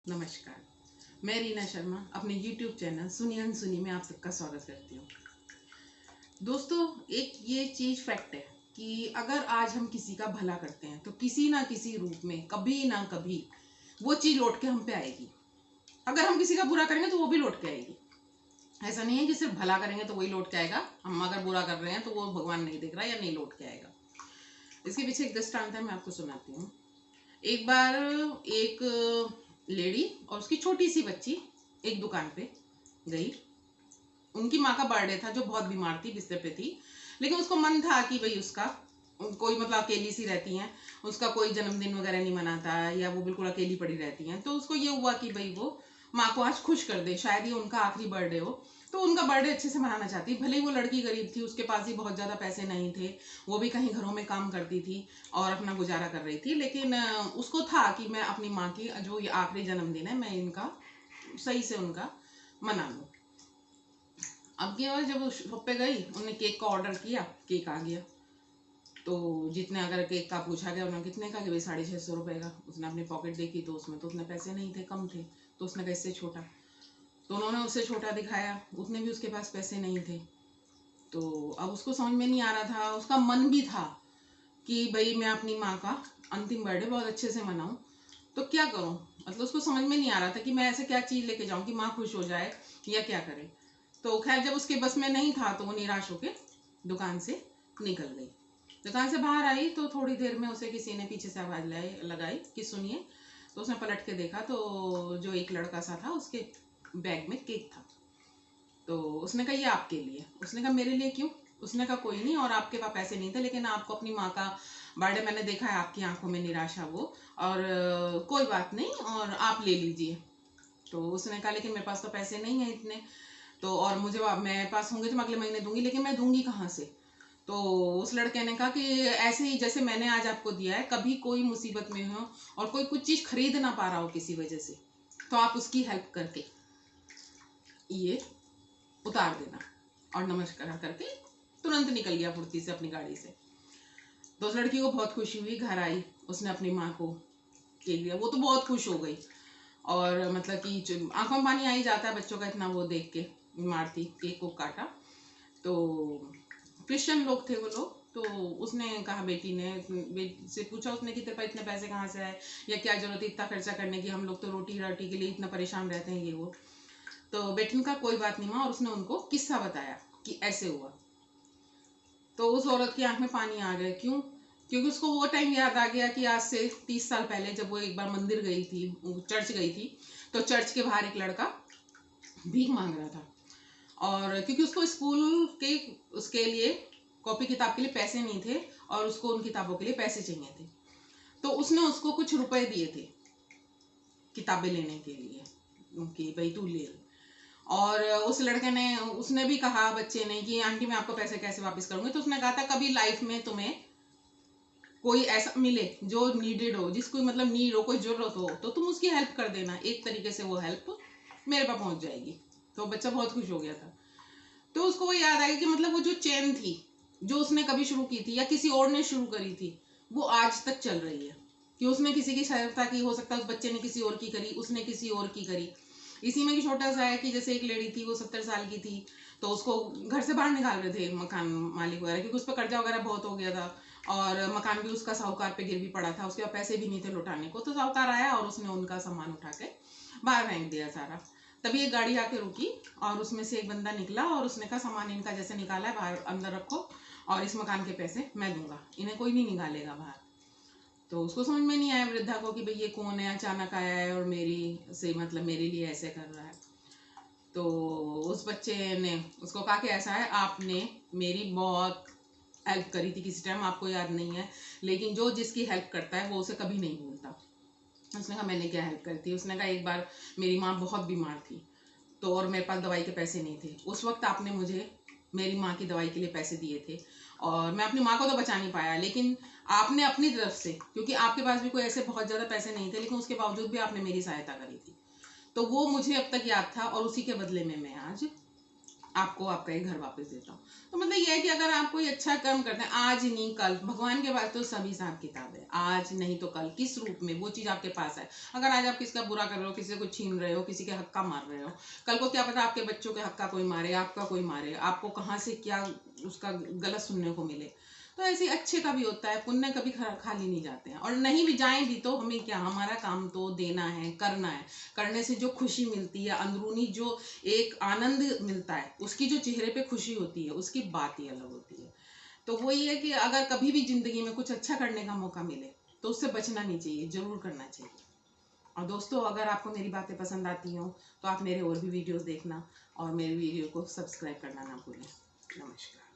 नमस्कार, मैं रीना शर्मा अपने YouTube चैनल सुनी अनसुनी में आप सबका स्वागत करती हूँ। दोस्तों, एक ये चीज़ फैक्ट है कि अगर आज हम किसी का भला करते हैं तो किसी ना किसी रूप में कभी ना कभी वो चीज़ लौट के हम पे आएगी। अगर हम किसी का बुरा करेंगे तो वो भी लौट के आएगी। ऐसा नहीं है कि सिर्फ भला करेंगे तो वही लौट के आएगा, हम अगर बुरा कर रहे हैं तो वो भगवान नहीं देख रहा या नहीं लौट के आएगा। इसके पीछे एक दृष्टांत है, मैं आपको सुनाती हूँ। एक बार एक लेडी और उसकी छोटी सी बच्ची एक दुकान पे गई। उनकी माँ का बर्थडे था जो बहुत बीमार थी, बिस्तर पे थी, लेकिन उसको मन था कि भाई उसका कोई मतलब अकेली सी रहती हैं, उसका कोई जन्मदिन वगैरह नहीं मनाता या वो बिल्कुल अकेली पड़ी रहती हैं। तो उसको ये हुआ कि भाई वो माँ को आज खुश कर दे, शायद ये उनका आखिरी बर्थडे हो। तो उनका बर्थडे अच्छे से मनाना चाहती। भले ही वो लड़की गरीब थी, उसके पास भी बहुत ज़्यादा पैसे नहीं थे, वो भी कहीं घरों में काम करती थी और अपना गुजारा कर रही थी, लेकिन उसको था कि मैं अपनी माँ की जो ये आखिरी जन्मदिन है मैं इनका सही से उनका मना लूँ। अब की बार जब उस शॉप पे गई, उन्होंने केक का ऑर्डर किया, केक आ गया। तो जितने अगर केक का पूछा गया उन्होंने कितने का कि भाई 650 रुपये का। उसने अपनी पॉकेट देखी तो उसमें तो उतने पैसे नहीं थे, कम थे। तो उसने कहा इससे छोटा। तो उन्होंने उससे छोटा दिखाया, उतने भी उसके पास पैसे नहीं थे। तो अब उसको समझ में नहीं आ रहा था, उसका मन भी था कि भाई मैं अपनी माँ का अंतिम बर्थडे बहुत अच्छे से मनाऊं, तो क्या करूं। मतलब उसको समझ में नहीं आ रहा था कि मैं ऐसे क्या चीज़ लेके जाऊं कि माँ खुश हो जाए या क्या करे। तो खैर जब उसके बस में नहीं था तो वो निराश होके दुकान से निकल गई। दुकान से बाहर आई तो थोड़ी देर में उसे किसी ने पीछे से आवाज़ लगाई कि सुनिए। तो उसने पलट के देखा तो जो एक लड़का सा था उसके बैग में केक था। तो उसने कहा ये आपके लिए। उसने कहा मेरे लिए क्यों। उसने कहा कोई नहीं, और आपके पास पैसे नहीं थे, लेकिन आपको अपनी माँ का बर्थडे मैंने देखा है, आपकी आंखों में निराशा वो, और कोई बात नहीं, और आप ले लीजिए। तो उसने कहा लेकिन मेरे पास तो पैसे नहीं है इतने, तो और मुझे मेरे पास होंगे तो मैं अगले महीने दूंगी, लेकिन मैं दूंगी कहाँ से। तो उस लड़के ने कहा कि ऐसे ही जैसे मैंने आज आपको दिया है, कभी कोई मुसीबत में हो और कोई कुछ चीज़ खरीद ना पा रहा हो किसी वजह से, तो आप उसकी हेल्प करके ये उतार देना। और नमस्कार करके तुरंत निकल गया फुर्ती से अपनी गाड़ी से। तो उस लड़की को बहुत खुशी हुई, घर आई, उसने अपनी माँ को केक दिया, वो तो बहुत खुश हो गई। और मतलब कि आंखों में पानी आ ही जाता है बच्चों का, इतना वो देख के। बीमार थी, केक को काटा। तो क्रिश्चियन लोग थे वो लोग। तो उसने कहा, बेटी ने से पूछा उसने कि तेरे पास इतने पैसे कहाँ से आए, या क्या जरूरत है इतना खर्चा करने की, हम लोग तो रोटी राटी के लिए इतना परेशान रहते हैं ये वो। तो बेटी ने कहा कोई बात नहीं माँ, और उसने उनको किस्सा बताया कि ऐसे हुआ। तो उस औरत की आंख में पानी आ गया। क्यों? क्योंकि उसको वो टाइम याद आ गया कि आज से 30 साल पहले जब वो एक बार मंदिर गई थी, चर्च गई थी, तो चर्च के बाहर एक लड़का भीख मांग रहा था। और क्योंकि उसको स्कूल के उसके लिए कॉपी किताब के लिए पैसे नहीं थे, और उसको उन किताबों के लिए पैसे चाहिए थे। तो उसने उसको कुछ रुपए दिए थे किताबें लेने के लिए कि भाई तू ले। और उस लड़के ने, उसने भी कहा बच्चे ने कि आंटी मैं आपको पैसे कैसे वापस करूंगी। तो उसने कहा था कभी लाइफ में तुम्हें कोई ऐसा मिले जो नीडेड हो, जिसको मतलब नीड हो, कोई जरूरत हो, तो तुम उसकी हेल्प कर देना, एक तरीके से वो हेल्प मेरे पास पहुंच जाएगी। तो बच्चा बहुत खुश हो गया था। तो उसको वो याद आया कि मतलब वो जो चेन थी जो उसने कभी शुरू की थी या किसी और ने शुरू करी थी, वो आज तक चल रही है। कि उसने किसी की सहायता की, हो सकता है उस बच्चे ने किसी और की करी, उसने किसी और की करी। इसी में कि छोटा सा है कि जैसे एक लेडी थी, वो 70 साल की थी, तो उसको घर से बाहर निकाल रहे थे मकान मालिक वगैरह, क्योंकि उस पर कर्जा वगैरह बहुत हो गया था, और मकान भी उसका साहूकार पे गिर भी पड़ा था, उसके पास पैसे भी नहीं थे लौटाने को। तो साहूकार आया और उसने उनका सामान उठा के बाहर फेंक दिया सारा। तभी एक गाड़ी आके रुकी और उसमें से एक बंदा निकला और उसने कहा सामान इनका जैसे निकाला है बाहर अंदर रखो, और इस मकान के पैसे मैं दूंगा, इन्हें कोई नहीं निकालेगा बाहर। तो उसको समझ में नहीं आया वृद्धा को कि भाई ये कौन है, अचानक आया है और मेरी से मतलब मेरे लिए ऐसे कर रहा है। तो उस बच्चे ने उसको कहा कि ऐसा है, आपने मेरी बहुत हेल्प करी थी किसी टाइम, आपको याद नहीं है, लेकिन जो जिसकी हेल्प करता है वो उसे कभी नहीं भूलता। उसने कहा मैंने क्या हेल्प करी थी। उसने कहा एक बार मेरी माँ बहुत बीमार थी, तो और मेरे पास दवाई के पैसे नहीं थे, उस वक्त आपने मुझे मेरी माँ की दवाई के लिए पैसे दिए थे, और मैं अपनी माँ को तो बचा नहीं पाया, लेकिन आपने अपनी तरफ से, क्योंकि आपके पास भी कोई ऐसे बहुत ज़्यादा पैसे नहीं थे, लेकिन उसके बावजूद भी आपने मेरी सहायता करी थी। तो वो मुझे अब तक याद था, और उसी के बदले में मैं आज आपको आपका ये घर वापस देता हूँ। तो मतलब ये है कि अगर आप कोई अच्छा कर्म करते हैं, आज नहीं कल, भगवान के पास तो सभी हिसाब किताब है, आज नहीं तो कल किस रूप में वो चीज़ आपके पास है। अगर आज आप किसी का बुरा कर रहे हो, किसी से कुछ छीन रहे हो, किसी के हक का मार रहे हो, कल को क्या पता आपके बच्चों के हक का कोई मारे, आपका कोई मारे, आपको कहाँ से क्या उसका गलत सुनने को मिले। तो ऐसे अच्छे का भी होता है, पुण्य कभी खाली नहीं जाते हैं, और नहीं भी जाएं भी तो हमें क्या, हमारा काम तो देना है, करना है। करने से जो खुशी मिलती है, अंदरूनी जो एक आनंद मिलता है, उसकी जो चेहरे पे खुशी होती है, उसकी बात ही अलग होती है। तो वही है कि अगर कभी भी जिंदगी में कुछ अच्छा करने का मौका मिले तो उससे बचना नहीं चाहिए, जरूर करना चाहिए। और दोस्तों, अगर आपको मेरी बातें पसंद आती हों तो आप मेरे और भी वीडियोस देखना, और मेरे वीडियो को सब्सक्राइब करना ना भूलें। नमस्कार।